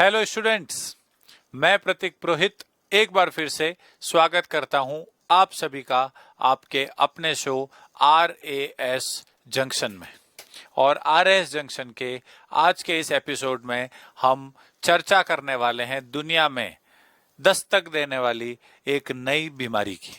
Hello students, मैं प्रतीक पुरोहित एक बार फिर से स्वागत करता हूं आप सभी का आपके अपने शो RAS जंक्शन में। और RAS जंक्शन के आज के इस एपिसोड में हम चर्चा करने वाले हैं दुनिया में दस्तक देने वाली एक नई बीमारी की।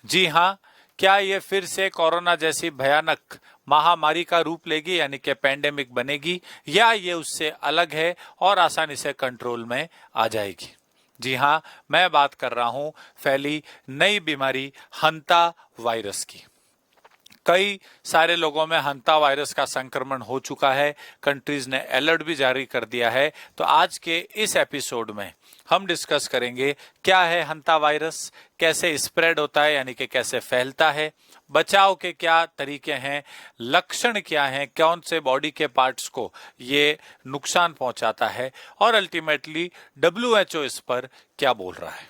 जी हाँ, क्या ये फिर से कोरोना जैसी भयानक महामारी का रूप लेगी, यानी कि पैंडेमिक बनेगी, या ये उससे अलग है और आसानी से कंट्रोल में आ जाएगी? जी हाँ, मैं बात कर रहा हूं फैली नई बीमारी हंता वायरस की। कई सारे लोगों में हंता वायरस का संक्रमण हो चुका है, कंट्रीज ने अलर्ट भी जारी कर दिया है। तो आज के इस एपिसोड में हम डिस्कस करेंगे क्या है हंता वायरस, कैसे स्प्रेड होता है यानी कि कैसे फैलता है, बचाव के क्या तरीके हैं, लक्षण क्या हैं, कौन से बॉडी के पार्ट्स को ये नुकसान पहुंचाता है और अल्टीमेटली WHO इस पर क्या बोल रहा है।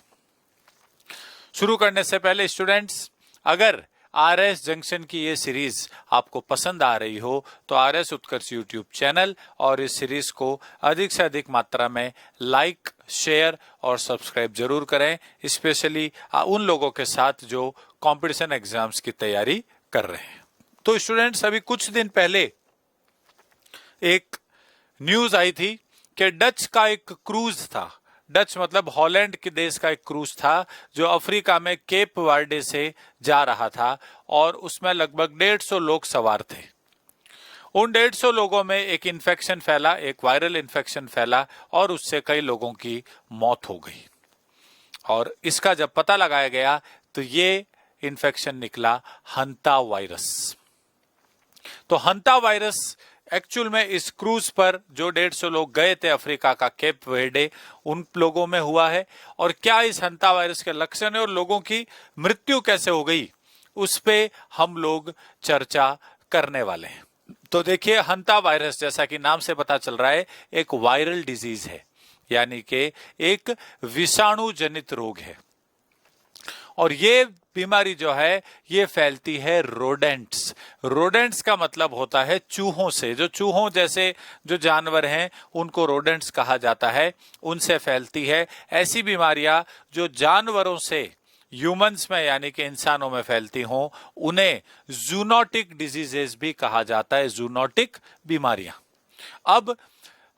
शुरू करने से पहले स्टूडेंट्स, अगर RS जंक्शन की ये सीरीज आपको पसंद आ रही हो तो RS उत्कर्ष यूट्यूब चैनल और इस सीरीज को अधिक से अधिक मात्रा में लाइक, शेयर और सब्सक्राइब जरूर करें, स्पेशली उन लोगों के साथ जो कंपटीशन एग्जाम्स की तैयारी कर रहे हैं। तो स्टूडेंट्स, अभी कुछ दिन पहले एक न्यूज आई थी कि डच का एक क्रूज था, डच मतलब हॉलैंड के देश का एक क्रूज था जो अफ्रीका में केप वर्डे से जा रहा था और उसमें लगभग 150 लोग सवार थे। उन 150 लोगों में एक इन्फेक्शन फैला, एक वायरल इन्फेक्शन फैला और उससे कई लोगों की मौत हो गई। और इसका जब पता लगाया गया तो ये इन्फेक्शन निकला हंता वायरस। तो हंता वायरस एक्चुअल में इस क्रूज पर जो 150 लोग गए थे अफ्रीका का केप वर्डे, उन लोगों में हुआ है। और क्या इस हंता वायरस के लक्षण है और लोगों की मृत्यु कैसे हो गई, उस पे हम लोग चर्चा करने वाले हैं। तो देखिए, हंता वायरस जैसा कि नाम से पता चल रहा है एक वायरल डिजीज है, यानी कि एक विषाणु जनित रोग है। और ये बीमारी जो है ये फैलती है रोडेंट्स। रोडेंट्स का मतलब होता है चूहों से। जो चूहों जैसे जो जानवर हैं उनको रोडेंट्स कहा जाता है, उनसे फैलती है। ऐसी बीमारियां जो जानवरों से ह्यूमंस में यानी कि इंसानों में फैलती हों उन्हें जूनोटिक डिजीजेस भी कहा जाता है, जूनोटिक बीमारियां। अब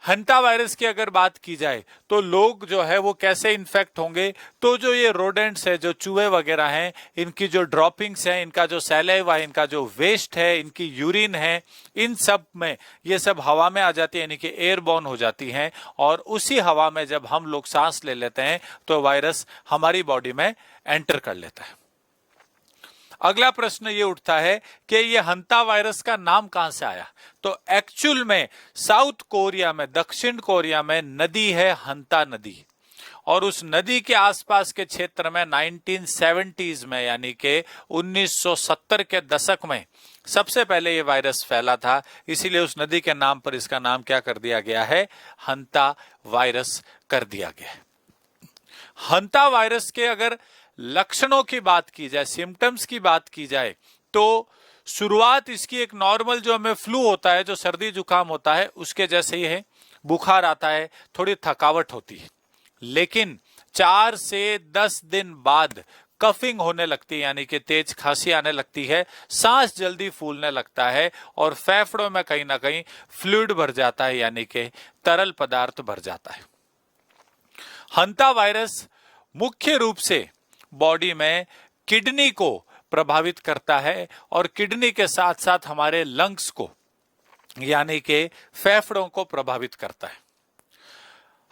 हंता वायरस की अगर बात की जाए तो लोग जो है वो कैसे इन्फेक्ट होंगे, तो जो ये रोडेंट्स है, जो चूहे वगैरह हैं, इनकी जो ड्रॉपिंग्स हैं, इनका जो सैलाइवा है, इनका जो वेस्ट है, इनकी यूरिन है, इन सब में ये सब हवा में आ जाती है, यानी कि एयरबॉर्न हो जाती हैं। और उसी हवा में जब हम लोग सांस ले लेते हैं तो वायरस हमारी बॉडी में एंटर कर लेता है। अगला प्रश्न ये उठता है कि ये हंता वायरस का नाम कहां से आया। तो एक्चुअल में साउथ कोरिया में, दक्षिण कोरिया में नदी है हंता नदी, और उस नदी के आसपास के क्षेत्र में 1970s में यानी कि 1970 के दशक में सबसे पहले ये वायरस फैला था। इसीलिए उस नदी के नाम पर इसका नाम क्या कर दिया गया है, हंता वायरस कर दिया गया है। हंता वायरस के अगर लक्षणों की बात की जाए, सिम्टम्स की बात की जाए, तो शुरुआत इसकी एक नॉर्मल जो हमें फ्लू होता है, जो सर्दी जुकाम होता है, उसके जैसे ही है। बुखार आता है, थोड़ी थकावट होती है, लेकिन 4 से 10 दिन बाद कफिंग होने लगती है, यानी कि तेज खांसी आने लगती है, सांस जल्दी फूलने लगता है और फेफड़ों में कहीं ना कहीं फ्लूइड भर जाता है, यानी कि तरल पदार्थ भर जाता है। हंता वायरस मुख्य रूप से बॉडी में किडनी को प्रभावित करता है और किडनी के साथ साथ हमारे लंग्स को यानी कि फेफड़ों को प्रभावित करता है।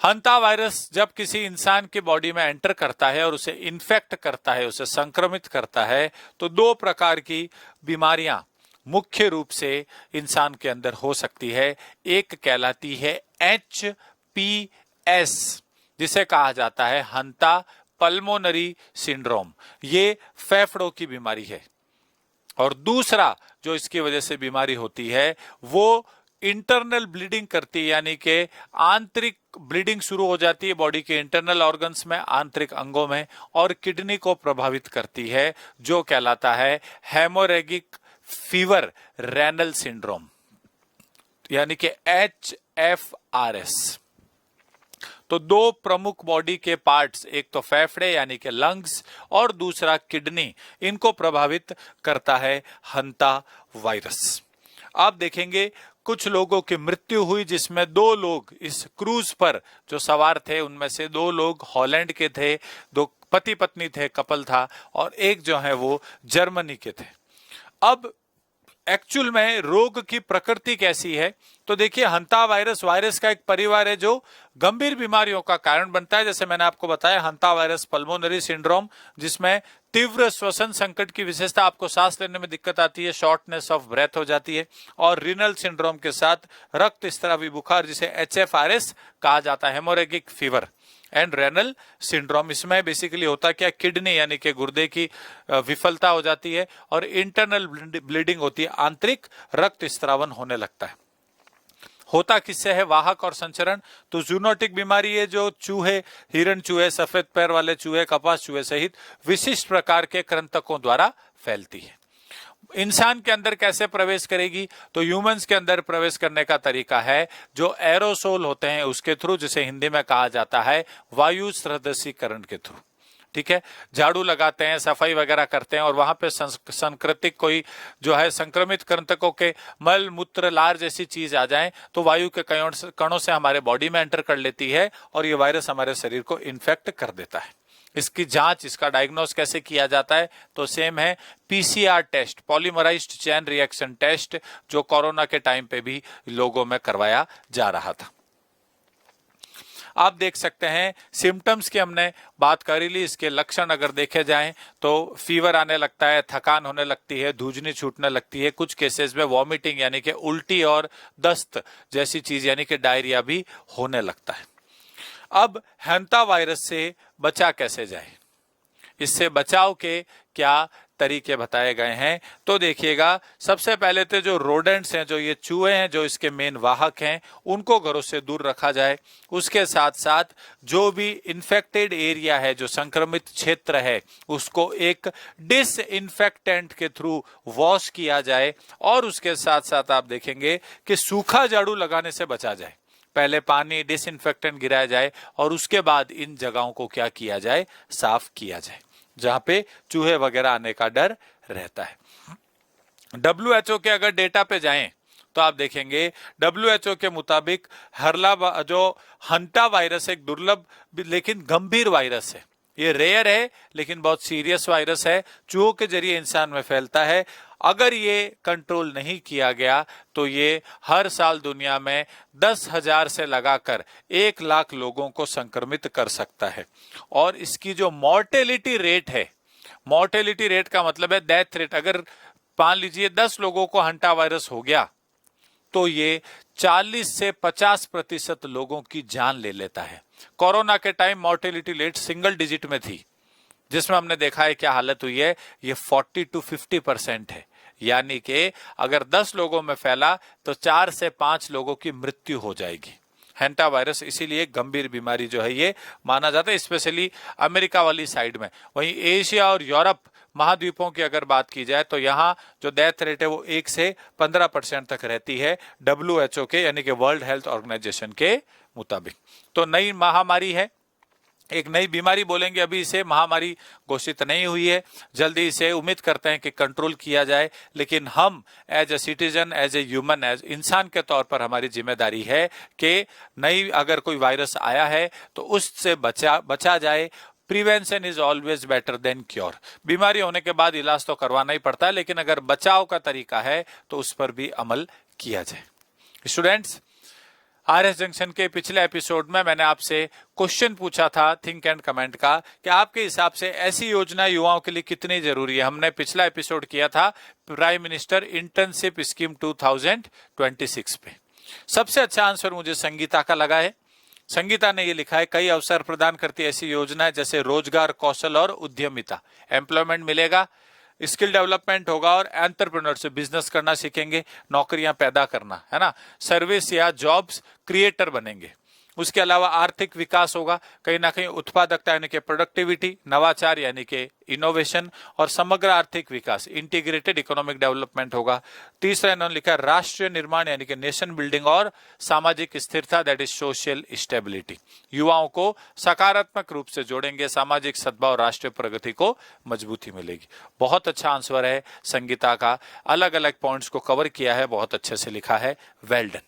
हंता वायरस जब किसी इंसान की बॉडी में एंटर करता है और उसे इन्फेक्ट करता है, उसे संक्रमित करता है, तो 2 प्रकार की बीमारियां मुख्य रूप से इंसान के अंदर हो सकती है। एक कहलाती है HPS, जिसे कहा जाता है हंता पल्मोनरी सिंड्रोम, ये फेफड़ों की बीमारी है। और दूसरा जो इसकी वजह से बीमारी होती है वो इंटरनल ब्लीडिंग करती है, यानी कि आंतरिक ब्लीडिंग शुरू हो जाती है बॉडी के इंटरनल ऑर्गन्स में, आंतरिक अंगों में, और किडनी को प्रभावित करती है, जो कहलाता है हेमोरेगिक फीवर रेनल सिंड्रोम, यानी कि HFRS। तो दो प्रमुख बॉडी के पार्ट्स, एक तो फेफड़े यानी कि लंग्स और दूसरा किडनी, इनको प्रभावित करता है हंता वायरस। आप देखेंगे कुछ लोगों की मृत्यु हुई, जिसमें 2 लोग इस क्रूज पर जो सवार थे उनमें से 2 लोग हॉलैंड के थे, 2 पति पत्नी थे, कपल था, और एक जो है वो जर्मनी के थे। अब एक्चुअल में रोग की प्रकृति कैसी है, तो देखिए हंता वायरस का एक परिवार है जो गंभीर बीमारियों का कारण बनता है। जैसे मैंने आपको बताया हंता वायरस पल्मोनरी सिंड्रोम, जिसमें तीव्र श्वसन संकट की विशेषता, आपको सांस लेने में दिक्कत आती है, शॉर्टनेस ऑफ ब्रेथ हो जाती है, और रीनल सिंड्रोम के साथ रक्त स्रावी बुखार जिसे HFRS कहा जाता है, हेमोरेगिक फीवर एंड रेनल सिंड्रोम। इसमें बेसिकली होता क्या, किडनी यानी कि गुर्दे की विफलता हो जाती है और इंटरनल ब्लीडिंग होती है, आंतरिक रक्त स्रावन होने लगता है। होता किससे है, वाहक और संचरण, तो जूनोटिक बीमारी है जो चूहे, हिरण चूहे, सफेद पैर वाले चूहे, कपास चूहे सहित विशिष्ट प्रकार के कृंतकों द्वारा फैलती है। इंसान के अंदर कैसे प्रवेश करेगी, तो ह्यूमंस के अंदर प्रवेश करने का तरीका है जो एरोसोल होते हैं उसके थ्रू, जिसे हिंदी में कहा जाता है वायु सदृशीकरण के थ्रू। ठीक है, झाड़ू लगाते हैं, सफाई वगैरह करते हैं और वहां पे संक्रांतिक कोई जो है संक्रमित कृंतकों के मल मूत्र लार जैसी चीज आ जाए तो वायु के कणों से हमारे बॉडी में एंटर कर लेती है और ये वायरस हमारे शरीर को इन्फेक्ट कर देता है। इसकी जांच, इसका डायग्नोस कैसे किया जाता है, तो सेम है PCR test, polymerized chain reaction test, जो कोरोना के टाइम पे भी लोगों में करवाया जा रहा था। आप देख सकते हैं सिम्टम्स की हमने बात कर ली। इसके लक्षण अगर देखे जाएं तो फीवर आने लगता है, थकान होने लगती है, धूजनी छूटने लगती है, कुछ केसेस में वॉमिटिंग यानी कि उल्टी और दस्त जैसी चीज यानी कि डायरिया भी होने लगता है। अब हंता वायरस से बचा कैसे जाए, इससे बचाव के क्या तरीके बताए गए हैं, तो देखिएगा सबसे पहले तो जो रोडेंट्स हैं, जो ये चूहे हैं, जो इसके मेन वाहक हैं, उनको घरों से दूर रखा जाए। उसके साथ साथ जो भी इन्फेक्टेड एरिया है, जो संक्रमित क्षेत्र है, उसको एक डिसइंफेक्टेंट के थ्रू वॉश किया जाए और उसके साथ साथ आप देखेंगे कि सूखा झाड़ू लगाने से बचा जाए। पहले पानी डिसइंफेक्टेंट गिराया जाए और उसके बाद इन जगहों को क्या किया जाए, साफ किया जाए जहां पे चूहे वगैरह आने का डर रहता है। WHO के अगर डेटा पे जाएं तो आप देखेंगे WHO के मुताबिक जो हंता वायरस एक दुर्लभ लेकिन गंभीर वायरस है। ये रेयर है लेकिन बहुत सीरियस वायरस है, चूहों के जरिए इंसान में फैलता है। अगर ये कंट्रोल नहीं किया गया तो ये हर साल दुनिया में 10,000 से लगाकर 1 लाख लोगों को संक्रमित कर सकता है। और इसकी जो मॉर्टेलिटी रेट है, मॉर्टेलिटी रेट का मतलब है डेथ रेट, अगर मान लीजिए 10 लोगों को हंटा वायरस हो गया तो ये 40 से 50% लोगों की जान ले लेता है। कोरोना के time mortality rate single digit में थी, जिसमें हमने देखा है क्या हालत हुई है, ये 40 to 50% है। यानी कि अगर 10 लोगों में फैला तो 4 से 5 लोगों की मृत्यु हो जाएगी। हैंटा वायरस इसीलिए गंभीर बीमारी जो है ये माना जाता है, स्पेशली अमेरिका वाली साइड में। वहीं एशिया और यूरोप महाद्वीपों की अगर बात की जाए तो यहाँ जो डेथ रेट है वो 1 से 15% तक रहती है, WHO के यानी कि वर्ल्ड हेल्थ ऑर्गेनाइजेशन के मुताबिक। तो नई महामारी है, एक नई बीमारी बोलेंगे, अभी इसे महामारी घोषित नहीं हुई है, जल्दी इसे उम्मीद करते हैं कि कंट्रोल किया जाए। लेकिन हम as a citizen, as a human, as इंसान के तौर पर हमारी जिम्मेदारी है कि नई अगर कोई वायरस आया है तो उससे बचा जाए। Prevention is always better than cure. बीमारी होने के बाद इलाज तो करवाना ही पड़ता है, लेकिन अगर बचाव का तरीका है तो उस पर भी अमल किया जाए। स्टूडेंट्स, RS जंक्शन के पिछले एपिसोड में मैंने आपसे क्वेश्चन पूछा था थिंक एंड कमेंट का कि आपके हिसाब से ऐसी योजना युवाओं के लिए कितनी जरूरी है। हमने पिछला एपिसोड किया था प्राइम मिनिस्टर इंटर्नशिप स्कीम 2026 पे। सबसे अच्छा आंसर मुझे संगीता का लगा है। संगीता ने ये लिखा है, कई अवसर प्रदान करती ऐसी योजनाएं जैसे रोजगार, कौशल और उद्यमिता। एम्प्लॉयमेंट मिलेगा, स्किल डेवलपमेंट होगा और एंटरप्रेन्योर से बिजनेस करना सीखेंगे, नौकरियां पैदा करना, है ना, सर्विस या जॉब्स क्रिएटर बनेंगे। उसके अलावा आर्थिक विकास होगा, कहीं ना कहीं उत्पादकता यानी कि प्रोडक्टिविटी, नवाचार यानी कि इनोवेशन, और समग्र आर्थिक विकास इंटीग्रेटेड इकोनॉमिक डेवलपमेंट होगा। तीसरा इन्होंने लिखा राष्ट्रीय निर्माण यानी कि नेशन बिल्डिंग, और सामाजिक स्थिरता दैट इज सोशल स्टेबिलिटी। युवाओं को सकारात्मक रूप से जोड़ेंगे, सामाजिक सद्भाव, राष्ट्रीय प्रगति को मजबूती मिलेगी। बहुत अच्छा आंसर है संगीता का, अलग अलग पॉइंट्स को कवर किया है, बहुत अच्छे से लिखा है, वेल डन।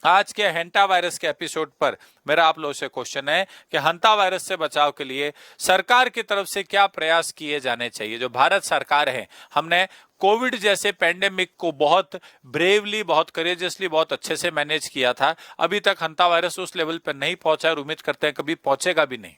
आज के हंटा वायरस के एपिसोड पर मेरा आप लोगों से क्वेश्चन है कि हंता वायरस से बचाव के लिए सरकार की तरफ से क्या प्रयास किए जाने चाहिए। जो भारत सरकार है, हमने कोविड जैसे पैंडेमिक को बहुत ब्रेवली, बहुत करेजियसली, बहुत अच्छे से मैनेज किया था। अभी तक हंता वायरस उस लेवल पर नहीं पहुंचा और उम्मीद करते हैं कभी पहुंचेगा भी नहीं।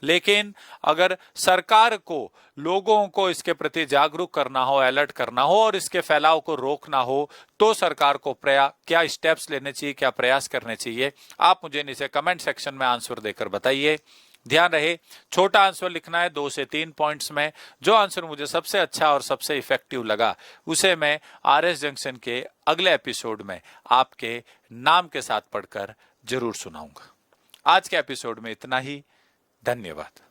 लेकिन अगर सरकार को लोगों को इसके प्रति जागरूक करना हो, अलर्ट करना हो और इसके फैलाव को रोकना हो, तो सरकार को क्या स्टेप्स लेने चाहिए, क्या प्रयास करने चाहिए, आप मुझे नीचे कमेंट सेक्शन में आंसर देकर बताइए। ध्यान रहे, छोटा आंसर लिखना है 2 से 3 पॉइंट्स में। जो आंसर मुझे सबसे अच्छा और सबसे इफेक्टिव लगा उसे मैं आरएस जंक्शन के अगले एपिसोड में आपके नाम के साथ पढ़कर जरूर सुनाऊंगा। आज के एपिसोड में इतना ही। धन्यवाद।